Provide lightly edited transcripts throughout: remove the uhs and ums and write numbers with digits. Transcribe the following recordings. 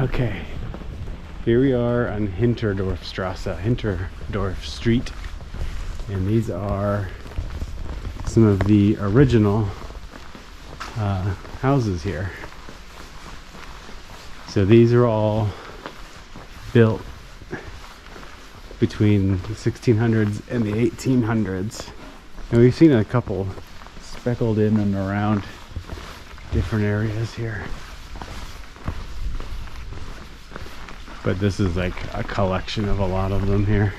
Okay, here we are on Hinterdorf Street, and these are some of the original houses here. So these are all built between the 1600s and the 1800s. And we've seen a couple speckled in and around different areas here. But this is like a collection of a lot of them here.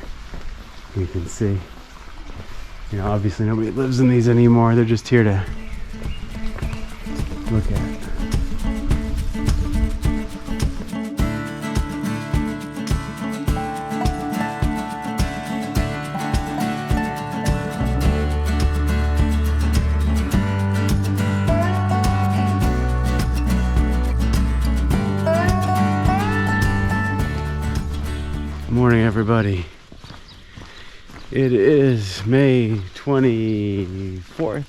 You can see, you know, obviously nobody lives in these anymore. They're just here to look at. Morning, everybody. It is May 24th,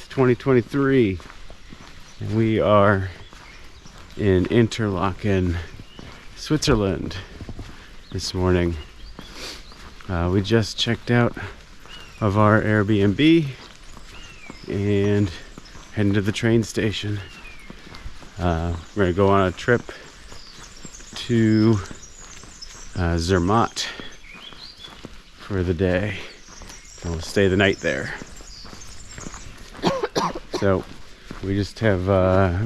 2023, and we are in Interlaken, Switzerland this morning. We just checked out of our Airbnb and heading to the train station. We're gonna go on a trip to Zermatt for the day. So we'll stay the night there. So we just have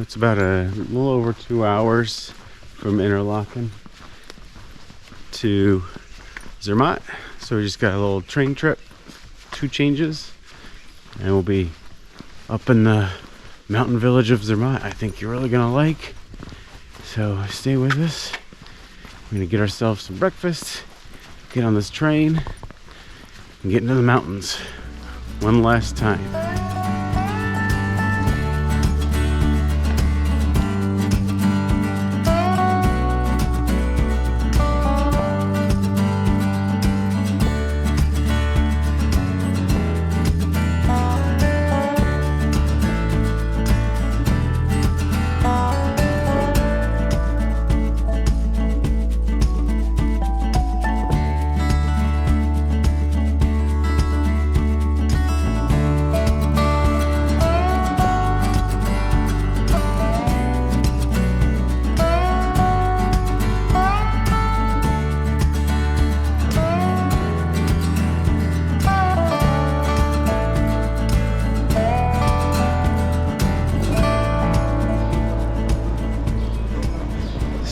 it's about a little over 2 hours from Interlaken to Zermatt. So we just got a little train trip, 2 changes, and we'll be up in the mountain village of Zermatt. I think you're really gonna like. So stay with us. We're gonna get ourselves some breakfast, get on this train, and get into the mountains one last time.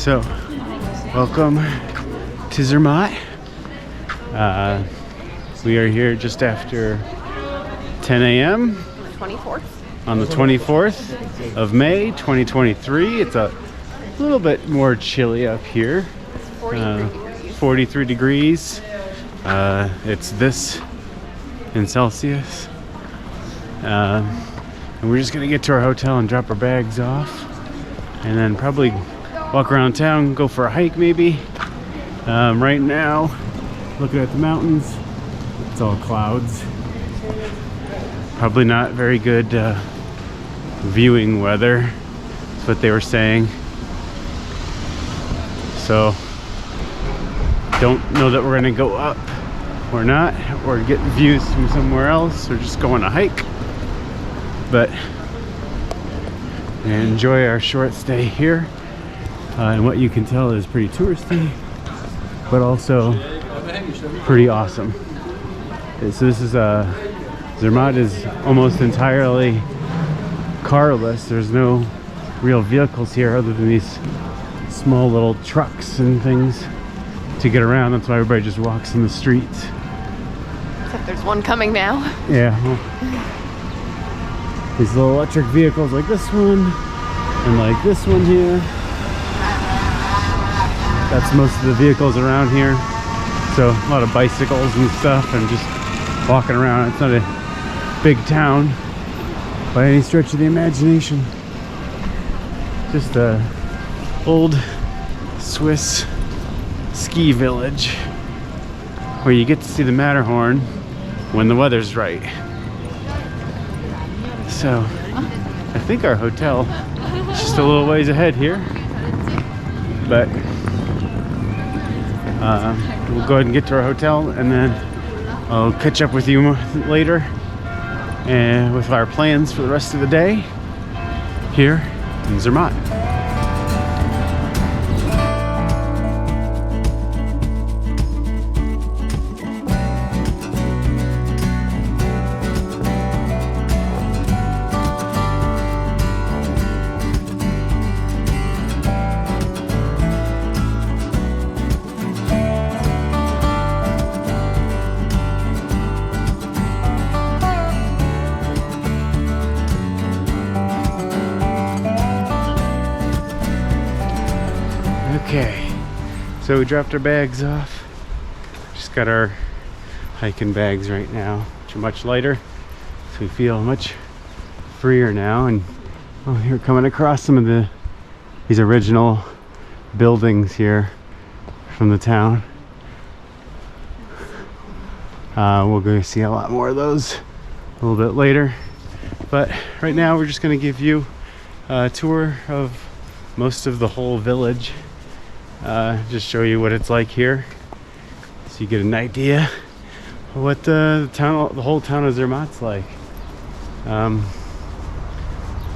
So, welcome to Zermatt. We are here just after 10 a.m. on the 24th of May, 2023. It's a little bit more chilly up here. 43 degrees. It's this in Celsius. And we're just gonna get to our hotel and drop our bags off, and then probably walk around town, go for a hike maybe. Right now, looking at the mountains, it's all clouds. Probably not very good viewing weather, that's what they were saying. So, don't know that we're gonna go up or not, or get views from somewhere else, or just go on a hike. But enjoy our short stay here. And what you can tell is pretty touristy, but also pretty awesome. So this is Zermatt is almost entirely carless. There's no real vehicles here other than these small little trucks and things to get around. That's why everybody just walks in the streets. Except there's one coming now. Yeah. Well, these little electric vehicles like this one and like this one here. That's most of the vehicles around here. So a lot of bicycles and stuff, and just walking around. It's not a big town by any stretch of the imagination. Just a old Swiss ski village where you get to see the Matterhorn when the weather's right. So I think our hotel It's just a little ways ahead here, but we'll go ahead and get to our hotel, and then I'll catch up with you later and with our plans for the rest of the day here in Zermatt. Okay, so we dropped our bags off. Just got our hiking bags right now, which are much lighter, so we feel much freer now. And oh, here, coming across some of these original buildings here from the town. We'll go see a lot more of those a little bit later, but right now we're just going to give you a tour of most of the whole village. Just show you what it's like here, so you get an idea of what the whole town of Zermatt's like.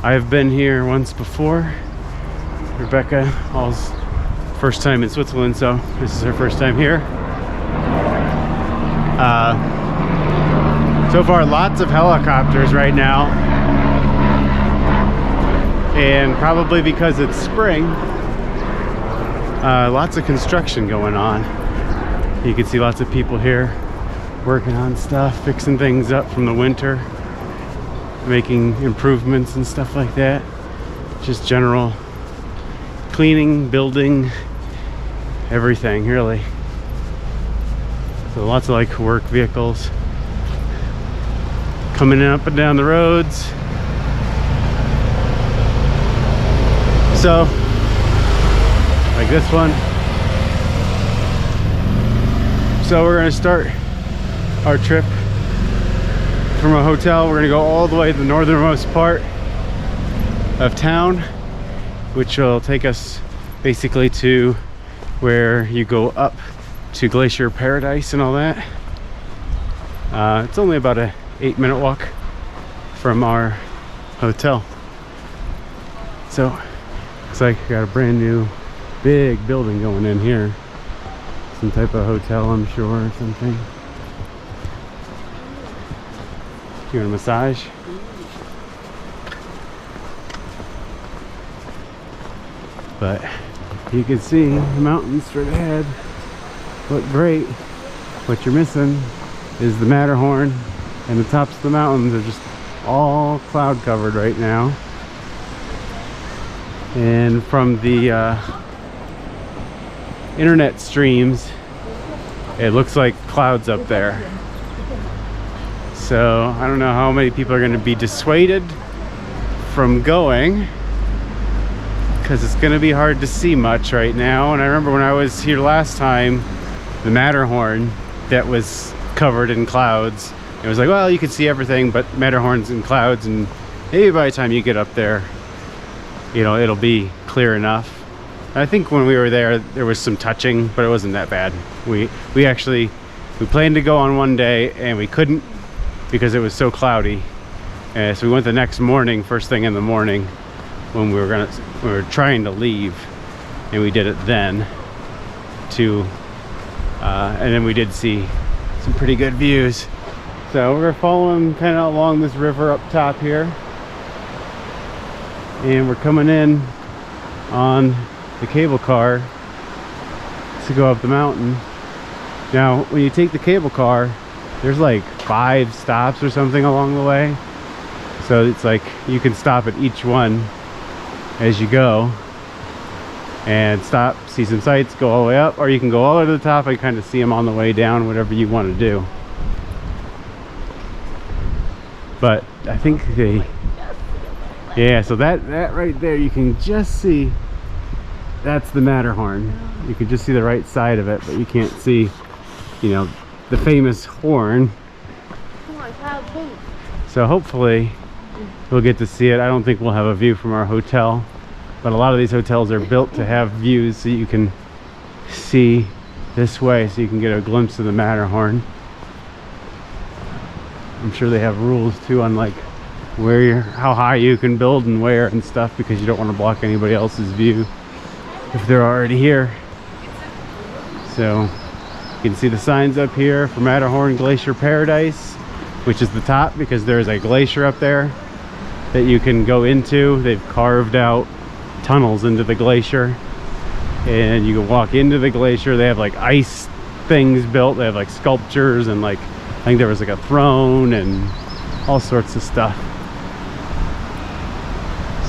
I've been here once before. Rebecca, all's first time in Switzerland, so this is her first time here. So far, lots of helicopters right now, and probably because it's spring, lots of construction going on. You can see lots of people here working on stuff, fixing things up from the winter, making improvements and stuff like that. Just general cleaning, building, everything really. So lots of like work vehicles coming up and down the roads. So like this one. So we're gonna start our trip from a hotel. We're gonna go all the way to the northernmost part of town, which will take us basically to where you go up to Glacier Paradise and all that. It's only about a 8-minute walk from our hotel. So looks like we got a brand new big building going in here. Some type of hotel, I'm sure, or something. You want a massage? But you can see the mountains straight ahead. Look great. What you're missing is the Matterhorn, and the tops of the mountains are just all cloud covered right now. And from the internet streams, it looks like clouds up there. So I don't know how many people are going to be dissuaded from going, because it's going to be hard to see much right now. And I remember when I was here last time, the Matterhorn that was covered in clouds, it was like, well, you can see everything but Matterhorn's in clouds, and maybe by the time you get up there, you know, it'll be clear enough. I think when we were there was some touching, but it wasn't that bad. We planned to go on one day and we couldn't because it was so cloudy. So we went the next morning, first thing in the morning, when we were trying to leave, and we did it then too. And then we did see some pretty good views. So we're following kind of along this river up top here, and we're coming in on the cable car to go up the mountain. Now when you take the cable car, there's like 5 stops or something along the way, so it's like you can stop at each one as you go and stop, see some sights, go all the way up, or you can go all the way to the top and kind of see them on the way down, whatever you want to do. But I think so that right there, you can just see, that's the Matterhorn. You can just see the right side of it, but you can't see, you know, the famous horn. So hopefully we'll get to see it. I don't think we'll have a view from our hotel, but a lot of these hotels are built to have views so you can see this way, so you can get a glimpse of the Matterhorn. I'm sure they have rules too on like how high you can build and where and stuff, because you don't want to block anybody else's view if they're already here. So you can see the signs up here for Matterhorn Glacier Paradise, which is the top because there's a glacier up there that you can go into. They've carved out tunnels into the glacier and you can walk into the glacier. They have like ice things built. They have like sculptures and like, I think there was like a throne and all sorts of stuff.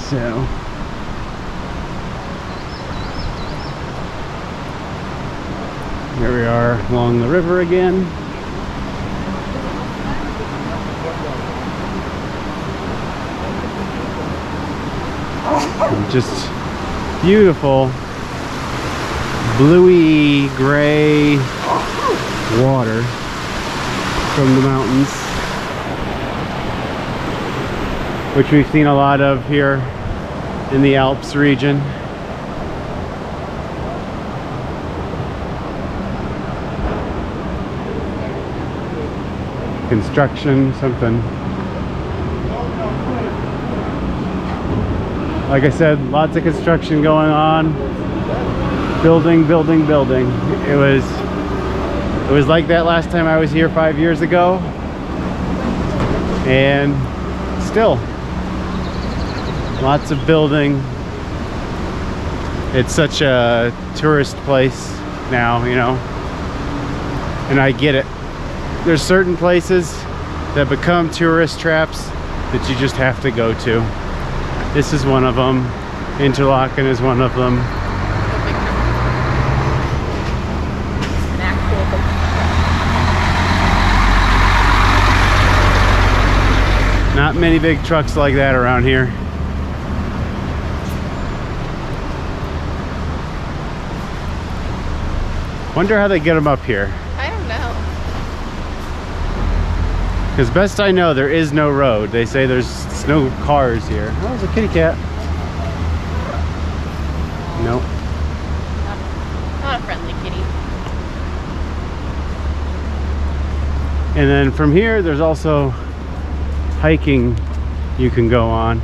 So here we are along the river again. And just beautiful bluey gray water from the mountains, which we've seen a lot of here in the Alps region. Construction, something. Like I said, lots of construction going on. Building. It was like that last time I was here 5 years ago. And still, lots of building. It's such a tourist place now, you know. And I get it. There's certain places that become tourist traps that you just have to go to. This is one of them. Interlaken is one of them. Not many big trucks like that around here. Wonder how they get them up here. I don't know. Because best I know, there is no road. They say there's no cars here. Oh, there's a kitty cat. Nope. Not a friendly kitty. And then from here, there's also hiking you can go on.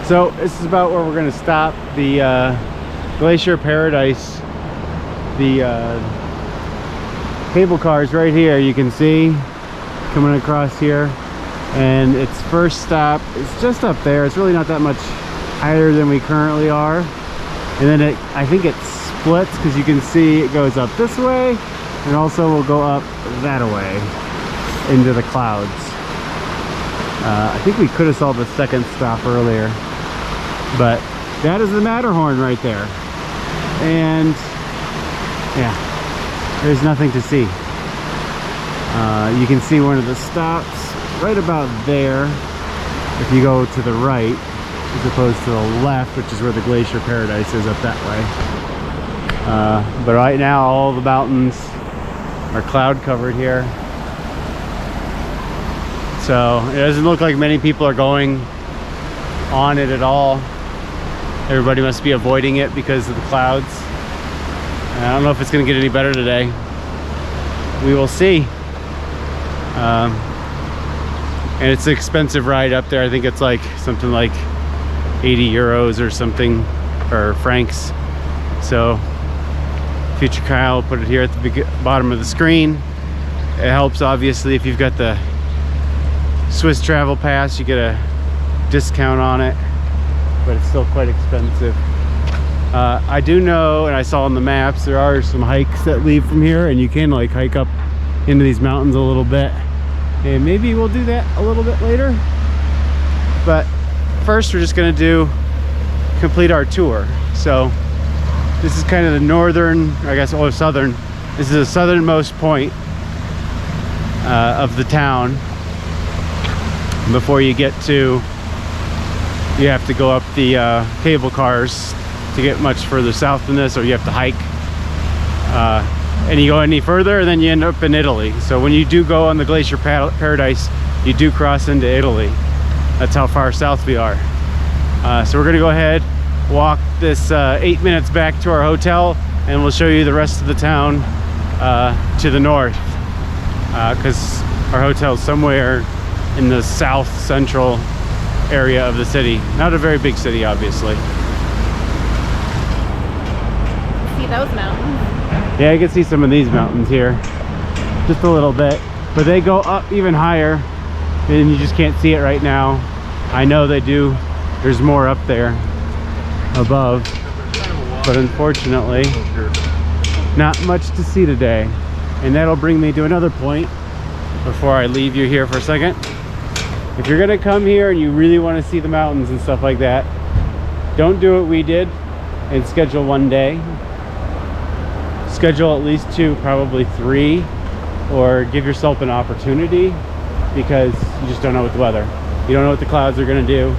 So this is about where we're going to stop. The Glacier Paradise, the cable cars right here, you can see coming across here, and its first stop is just up there. It's really not that much higher than we currently are, and then I think it splits because you can see it goes up this way and also will go up that way into the clouds. I think we could have saw the second stop earlier, but that is the Matterhorn right there. And yeah, there's nothing to see. You can see one of the stops right about there if you go to the right as opposed to the left, which is where the Glacier Paradise is, up that way. But right now all the mountains are cloud covered here, so it doesn't look like many people are going on it at all. Everybody must be avoiding it because of the clouds. And I don't know if it's going to get any better today. We will see. And it's an expensive ride up there. I think it's like something like 80 euros or something, or francs. So future Kyle will put it here at the bottom of the screen. It helps obviously if you've got the Swiss travel pass, you get a discount on it, but it's still quite expensive. I do know, and I saw on the maps, there are some hikes that leave from here, and you can like hike up into these mountains a little bit, and maybe we'll do that a little bit later. But first we're just going to complete our tour. So this is kind of the northern, I guess, or southern. This is the southernmost point of the town. Before you get to, you have to go up the cable cars to get much further south than this, or you have to hike. and you go any further, then you end up in Italy. So when you do go on the Glacier Paradise, you do cross into Italy. That's how far south we are. So we're gonna go ahead, walk this 8 minutes back to our hotel, and we'll show you the rest of the town to the north, because our hotel is somewhere in the south central area of the city. Not a very big city, obviously. See those mountains? Yeah, you can see some of these mountains here, just a little bit, but they go up even higher, and you just can't see it right now. I know they do. There's more up there above, but unfortunately not much to see today. And that'll bring me to another point before I leave you here for a second. If you're gonna come here and you really want to see the mountains and stuff like that, don't do what we did and schedule one day. Schedule at least 2, probably 3, or give yourself an opportunity, because you just don't know what the weather. You don't know what the clouds are gonna do.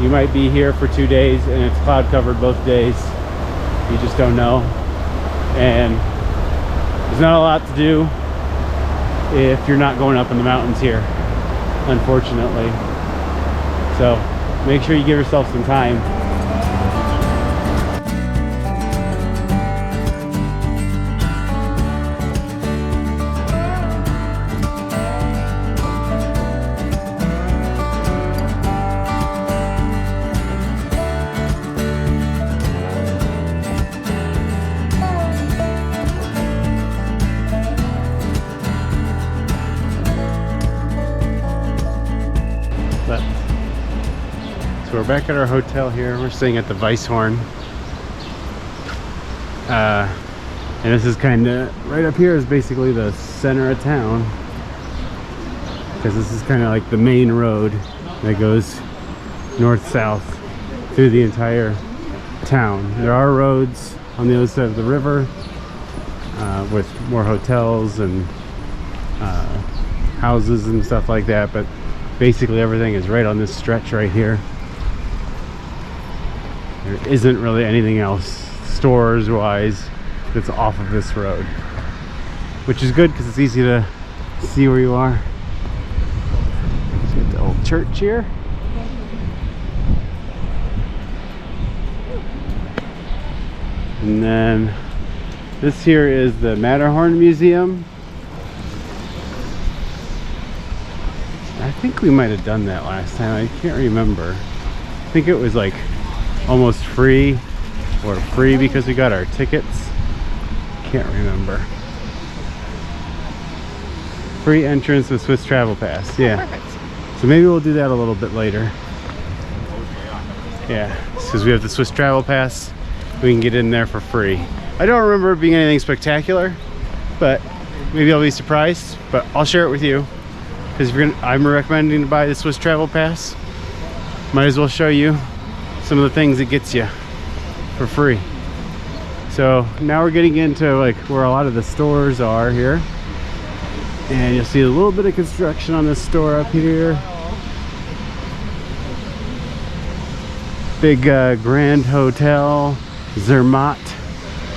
You might be here for 2 days and it's cloud covered both days. You just don't know. And there's not a lot to do if you're not going up in the mountains here, unfortunately. So make sure you give yourself some time. So we're back at our hotel here. We're staying at the Weisshorn. And this is kind of, right up here is basically the center of town, because this is kind of like the main road that goes north-south through the entire town. There are roads on the other side of the river with more hotels and houses and stuff like that, but basically everything is right on this stretch right here. There isn't really anything else stores wise that's off of this road, which is good because it's easy to see where you are. Let's get the old church here. And then this here is the Matterhorn Museum. I think we might have done that last time. I can't remember. I think it was like almost free, or free because we got our tickets. Can't remember. Free entrance with Swiss Travel Pass. Yeah. Perfect. So maybe we'll do that a little bit later. Yeah, because we have the Swiss Travel Pass. We can get in there for free. I don't remember it being anything spectacular, but maybe I'll be surprised. But I'll share it with you, because I'm recommending to buy the Swiss Travel Pass. Might as well show you some of the things it gets you for free. So now we're getting into like where a lot of the stores are here, and you'll see a little bit of construction on this store up here. Big Grand Hotel Zermatt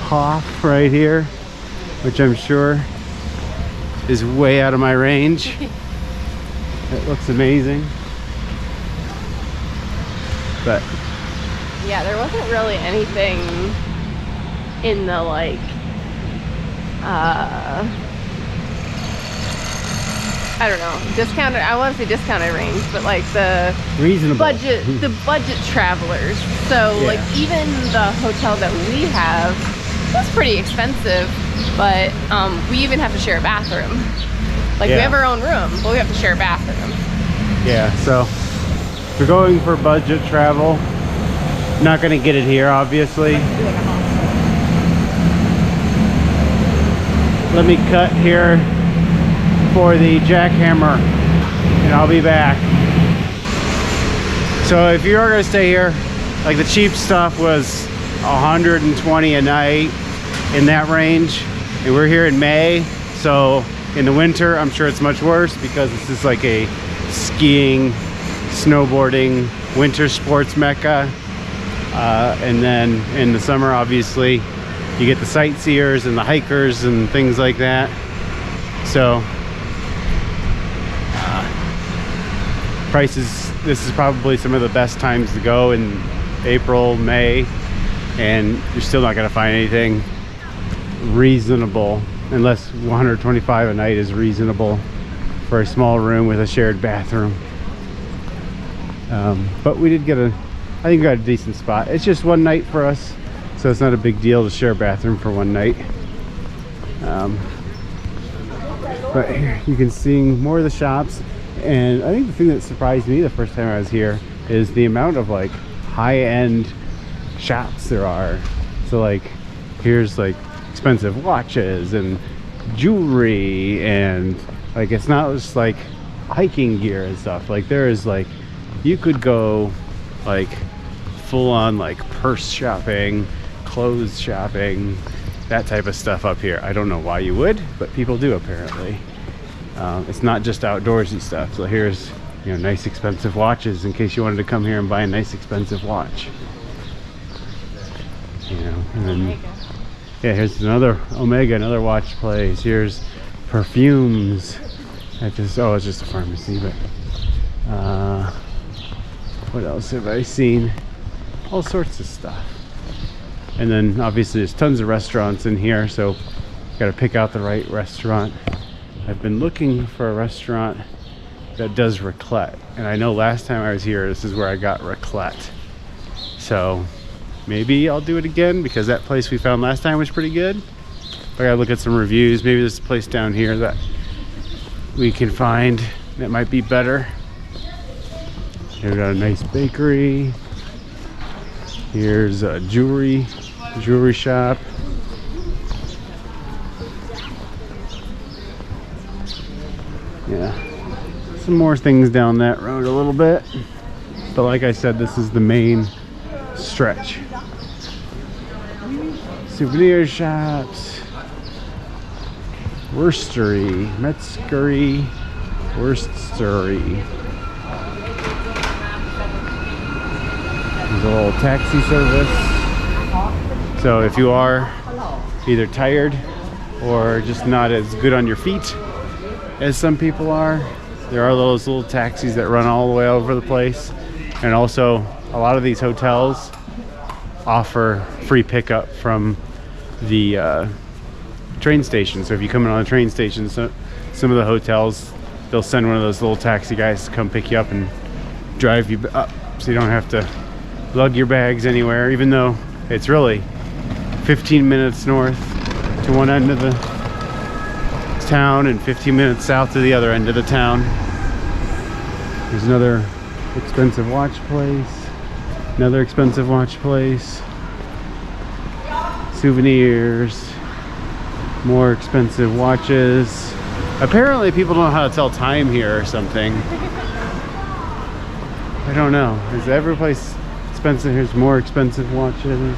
Hof right here, which I'm sure is way out of my range. It looks amazing, but Yeah, there wasn't really anything in the like I don't know, discounted, I want to say discounted range, but like the reasonable budget, the budget travelers. So Yeah. like even the hotel that we have was pretty expensive, but we even have to share a bathroom. Like Yeah. we have our own room, but we have to share a bathroom. yeah, so if you're going for budget travel, not gonna get it here, obviously. Let me cut here for the jackhammer and I'll be back. So if you are gonna stay here, like the cheap stuff was 120 a night, in that range, and we're here in May, so in the winter I'm sure it's much worse, because this is like a skiing, snowboarding, winter sports mecca. And then in the summer, obviously, you get the sightseers and the hikers and things like that. So prices, this is probably some of the best times to go in April, May, and you're still not going to find anything reasonable unless $125 a night is reasonable for a small room with a shared bathroom. But we did get I think we got a decent spot. It's just one night for us, so it's not a big deal to share a bathroom for one night. But here you can see more of the shops, and I think the thing that surprised me the first time I was here is the amount of like high-end shops there are. So like here's like expensive watches and jewelry, and like it's not just like hiking gear and stuff. Like there is like, you could go like full on like purse shopping, clothes shopping, that type of stuff up here. I don't know why you would, but people do apparently. It's not just outdoorsy stuff. So here's, you know, nice expensive watches in case you wanted to come here and buy a nice expensive watch. You know, and then yeah, here's another Omega, another watch place. Here's perfumes. It's just a pharmacy, but what else have I seen? All sorts of stuff. And then obviously there's tons of restaurants in here, so got to pick out the right restaurant. I've been looking for a restaurant that does raclette, and I know last time I was here, this is where I got raclette. So maybe I'll do it again, because that place we found last time was pretty good. I gotta look at some reviews. Maybe there's a place down here that we can find that might be better. Here we got a nice bakery. Here's a jewelry shop. Yeah, some more things down that road a little bit, but like I said, this is the main stretch. Souvenir shops, Worstery, Metzgery, Worstery. There's a little taxi service. So if you are either tired or just not as good on your feet as some people are, there are those little taxis that run all the way over the place. And also a lot of these hotels offer free pickup from the train station. So if you come in on a train station, so some of the hotels, they'll send one of those little taxi guys to come pick you up and drive you up, so you don't have to lug your bags anywhere, even though it's really 15 minutes north to one end of the town and 15 minutes south to the other end of the town. There's another expensive watch place, another expensive watch place, souvenirs, more expensive watches. Apparently people don't know how to tell time here or something. I don't know. Is every place expensive? Here's more expensive watches.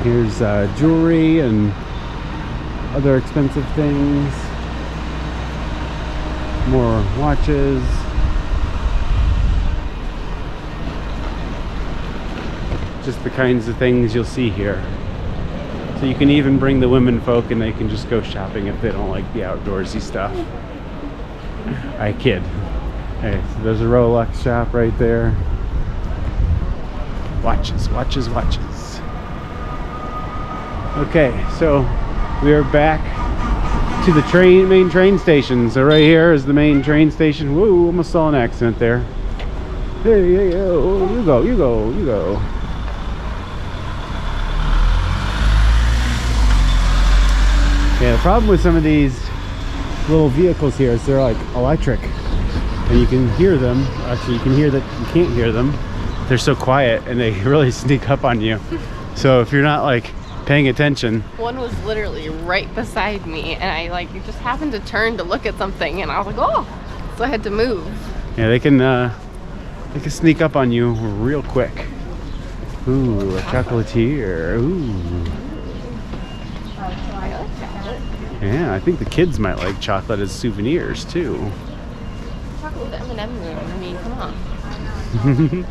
Here's jewelry and other expensive things. More watches. Just the kinds of things you'll see here. So you can even bring the women folk and they can just go shopping if they don't like the outdoorsy stuff. I kid. Okay, so there's a Rolex shop right there. Watches, watches, watches. Okay, so we are back to the main train station. So right here is the main train station. Whoa, almost saw an accident there. Hey, hey, oh, you go, you go, you go. Yeah, the problem with some of these little vehicles here is they're like electric, and you can hear them. Actually, you can hear that you can't hear them. They're so quiet and they really sneak up on you. So if you're not like paying attention. One was literally right beside me, and I just happened to turn to look at something, and I was like, oh, so I had to move. Yeah, they can sneak up on you real quick. Ooh, a chocolatier. Ooh. Yeah, I think the kids might like chocolate as souvenirs too. Chocolate with M&M room. I mean, come on.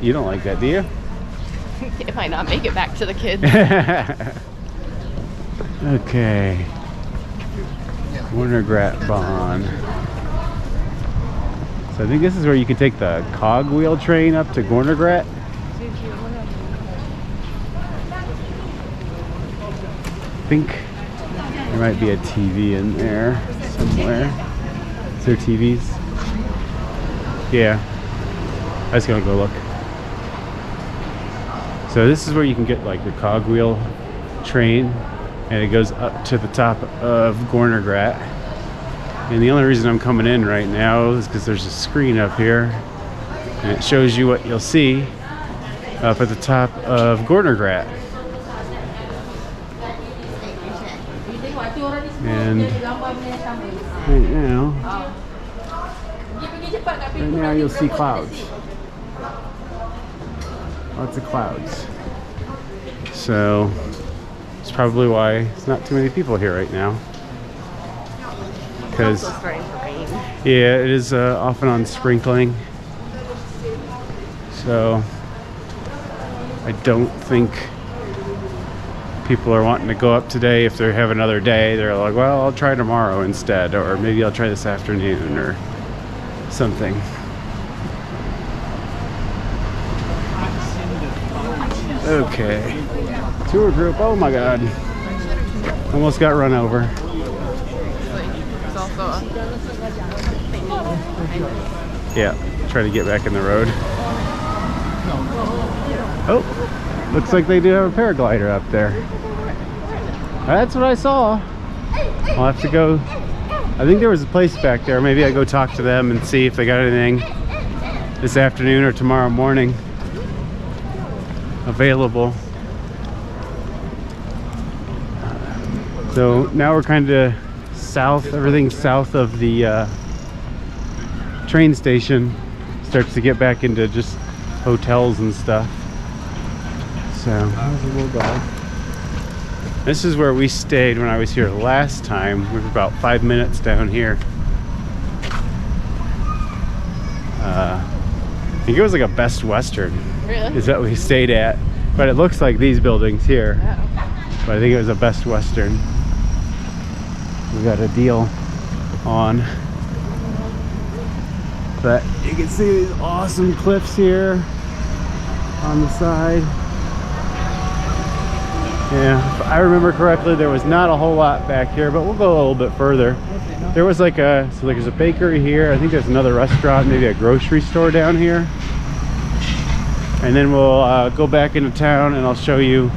You don't like that, do you? It might not make it back to the kids. Okay. Gornergrat Bahn. So I think this is where you can take the cogwheel train up to Gornergrat. I think there might be a TV in there somewhere. Is there TVs? Yeah. I was gonna go look. So this is where you can get like the cogwheel train, and it goes up to the top of Gornergrat. And the only reason I'm coming in right now is because there's a screen up here, and it shows you what you'll see up at the top of Gornergrat. And right now you'll see clouds. Lots of clouds. So that's probably why it's not too many people here right now. Because yeah, it is off and on sprinkling. So I don't think people are wanting to go up today. If they have another day, they're like, well, I'll try tomorrow instead, or maybe I'll try this afternoon or something. Okay, tour group. Oh my god, almost got run over. Yeah, try to get back in the road. Oh, looks like they do have a paraglider up there. That's what I saw. I'll have to go. I think there was a place back there. Maybe I go talk to them and see if they got anything this afternoon or tomorrow morning available. So now we're kind of south. Everything's south of the train station. Starts to get back into just hotels and stuff. So there's a little dog. This is where we stayed when I was here last time. We were about 5 minutes down here. I think it was like a Best Western. Really? Is that we stayed at. But it looks like these buildings here. Oh. But I think it was a Best Western. We got a deal on. But you can see these awesome cliffs here on the side. Yeah, if I remember correctly, there was not a whole lot back here, but we'll go a little bit further. There was like a, so there's a bakery here. I think there's another restaurant, maybe a grocery store down here. And then we'll go back into town and I'll show you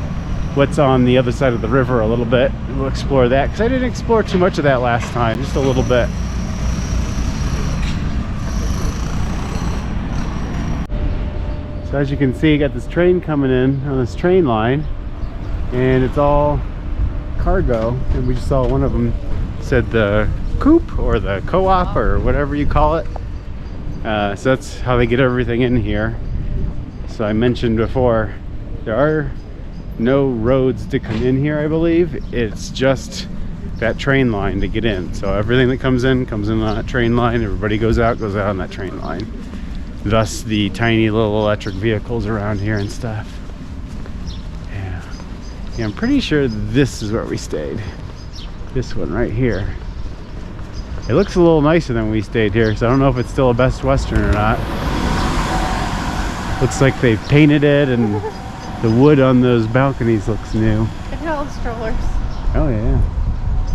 what's on the other side of the river a little bit. We'll explore that, because I didn't explore too much of that last time, just a little bit. So as you can see, you got this train coming in on this train line, and it's all cargo. And we just saw one of them said the coop or the co-op or whatever you call it. So that's how they get everything in here. So I mentioned before, there are no roads to come in here, I believe. It's just that train line to get in. So everything that comes in on that train line. Everybody goes out on that train line. Thus the tiny little electric vehicles around here and stuff. Yeah, I'm pretty sure this is where we stayed. This one right here. It looks a little nicer than we stayed here, so I don't know if it's still a Best Western or not. Looks like they painted it, and the wood on those balconies looks new. Look at all the strollers. Oh yeah,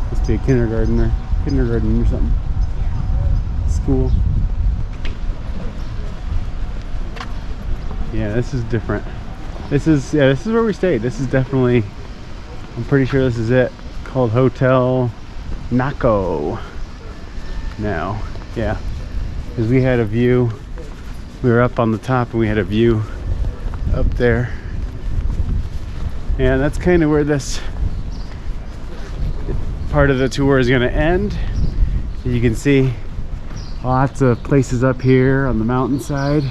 must be a kindergarten or something. School. Yeah, this is different. This is where we stayed. This is definitely, I'm pretty sure this is it. Called Hotel Nako. Now, yeah, because we had a view. We were up on the top and we had a view up there. And that's kind of where this part of the tour is going to end. You can see lots of places up here on the mountainside.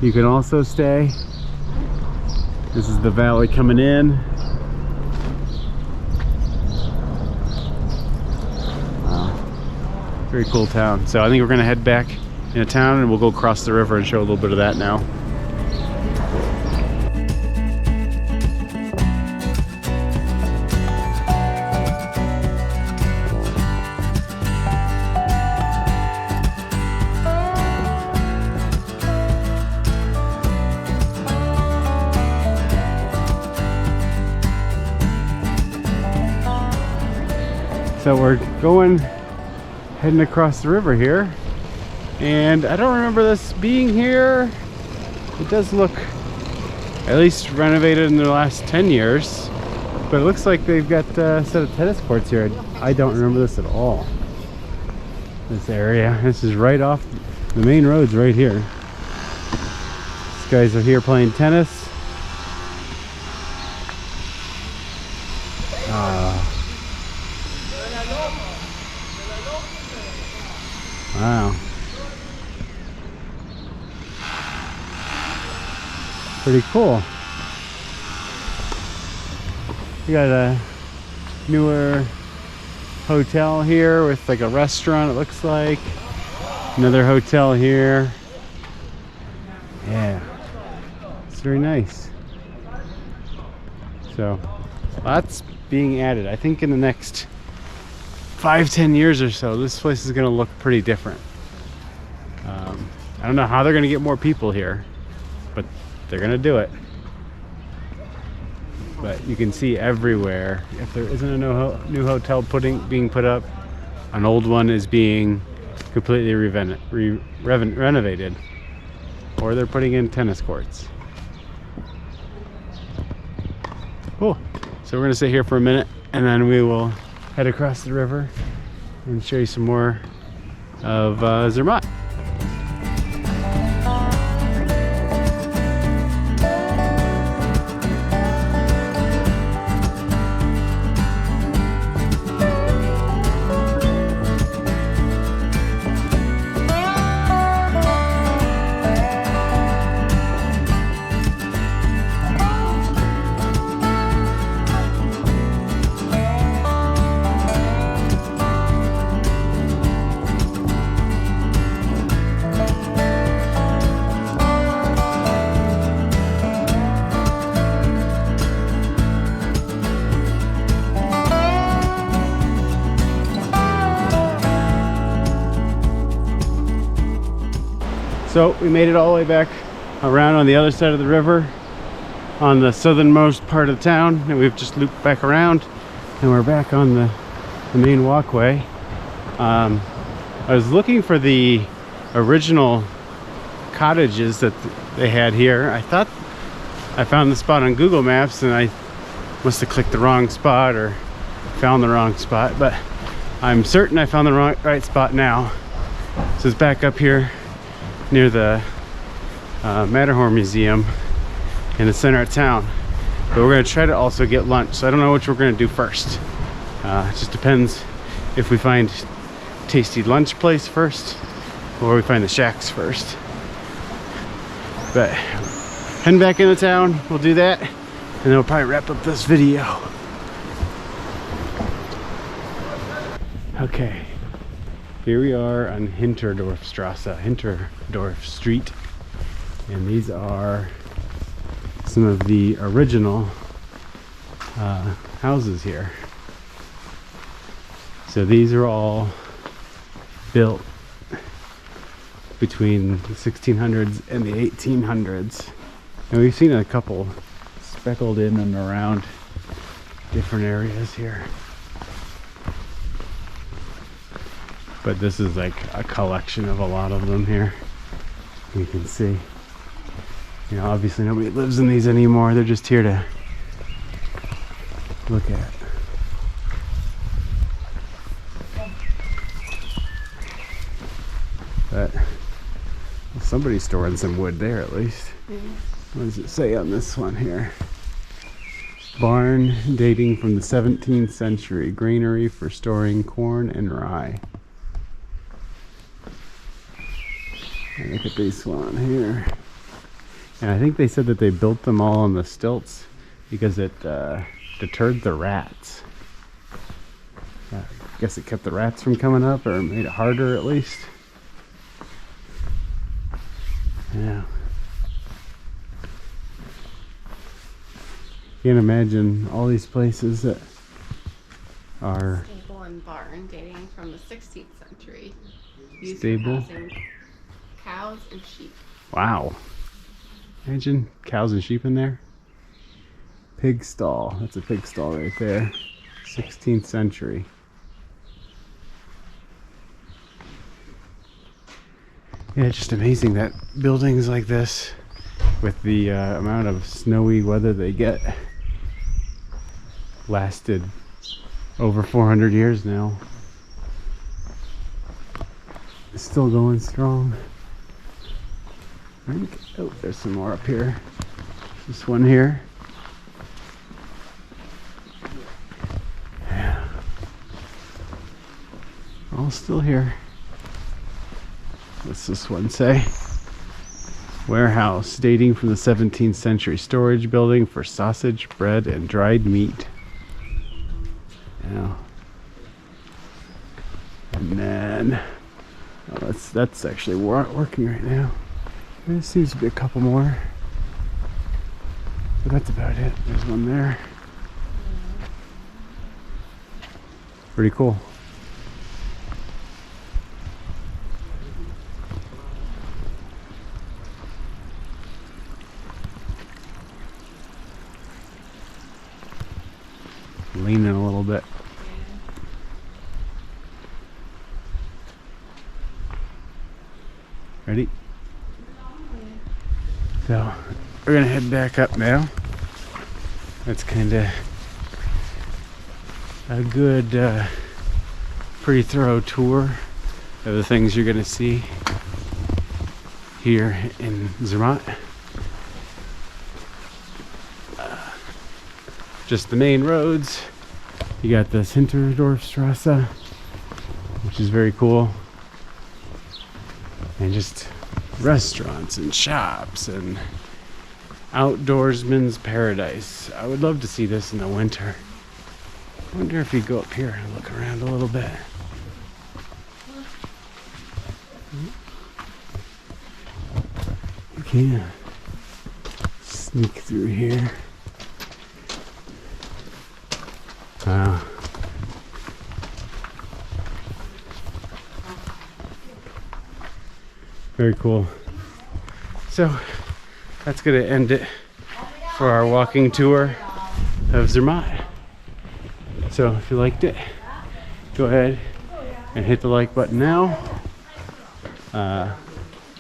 You can also stay. This is the valley coming in. Wow. Very cool town. So I think we're gonna head back into town and we'll go across the river and show a little bit of that now. So we're heading across the river here, and I don't remember this being here. It does look at least renovated in the last 10 years, but it looks like they've got a set of tennis courts here. I don't remember this at all. This area. This is right off the main roads right here. These guys are here playing tennis. Wow. Pretty cool. We got a newer hotel here with like a restaurant, it looks like. Another hotel here. Yeah. It's very nice. So, lots being added. I think in the next 5-10 years or so, this place is going to look pretty different. I don't know how they're going to get more people here, but they're going to do it. But you can see everywhere, if there isn't a new hotel being put up, an old one is being completely renovated, or they're putting in tennis courts. Cool. So we're going to sit here for a minute, and then we will head across the river and show you some more of Zermatt. So we made it all the way back around on the other side of the river on the southernmost part of the town, and we've just looped back around and we're back on the main walkway. I was looking for the original cottages that they had here. I thought I found the spot on Google Maps, and I must have clicked the wrong spot or found the wrong spot, but I'm certain I found the right spot now. So it's back up here near the Matterhorn Museum in the center of town. But we're going to try to also get lunch, so I don't know which we're going to do first. It just depends if we find tasty lunch place first or we find the shacks first. But heading back into town, we'll do that, and then we'll probably wrap up this video. Okay, here we are on Hinterdorf Street, and these are some of the original houses here. So these are all built between the 1600s and the 1800s, and we've seen a couple speckled in and around different areas here. But this is like a collection of a lot of them here. You can see, you know, obviously nobody lives in these anymore. They're just here to look at. But well, somebody's storing some wood there at least. What does it say on this one here? Barn dating from the 17th century. Granary for storing corn and rye. And look at this one here. And I think they said that they built them all on the stilts because it deterred the rats. I guess it kept the rats from coming up, or made it harder at least. Yeah. Can't imagine all these places that are stable and barn dating from the 16th century. Used stable. for housing cows and sheep. Wow. Imagine cows and sheep in there. Pig stall. That's a pig stall right there. 16th century. Yeah, it's just amazing that buildings like this, with the amount of snowy weather they get, lasted over 400 years now. It's still going strong. I think, oh, there's some more up here. This one here. Yeah. All still here. What's this one say? Warehouse dating from the 17th century. Storage building for sausage, bread, and dried meat. Yeah. And then, oh, that's actually working right now. There seems to be a couple more. But that's about it. There's one there. Pretty cool. Leaning a little bit. Ready? So we're gonna head back up now. That's kind of a good, pretty thorough tour of the things you're gonna see here in Zermatt. Just the main roads. You got the Hinterdorfstrasse, which is very cool, and just restaurants and shops and outdoorsman's paradise. I would love to see this in the winter. I wonder if you go up here and look around a little bit. You can sneak through here. Wow. Very cool. So that's gonna end it for our walking tour of Zermatt. So if you liked it, go ahead and hit the like button now.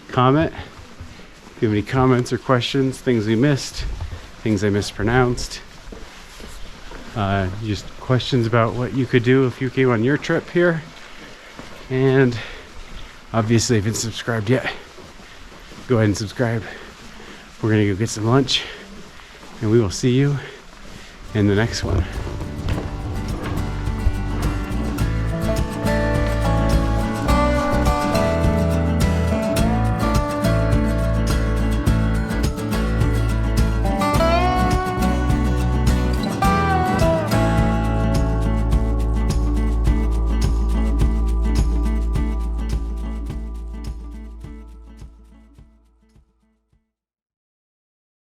Comment. If you have any comments or questions, things we missed, things I mispronounced, just questions about what you could do if you came on your trip here. And obviously, if you haven't subscribed yet, go ahead and subscribe. We're gonna go get some lunch, and we will see you in the next one.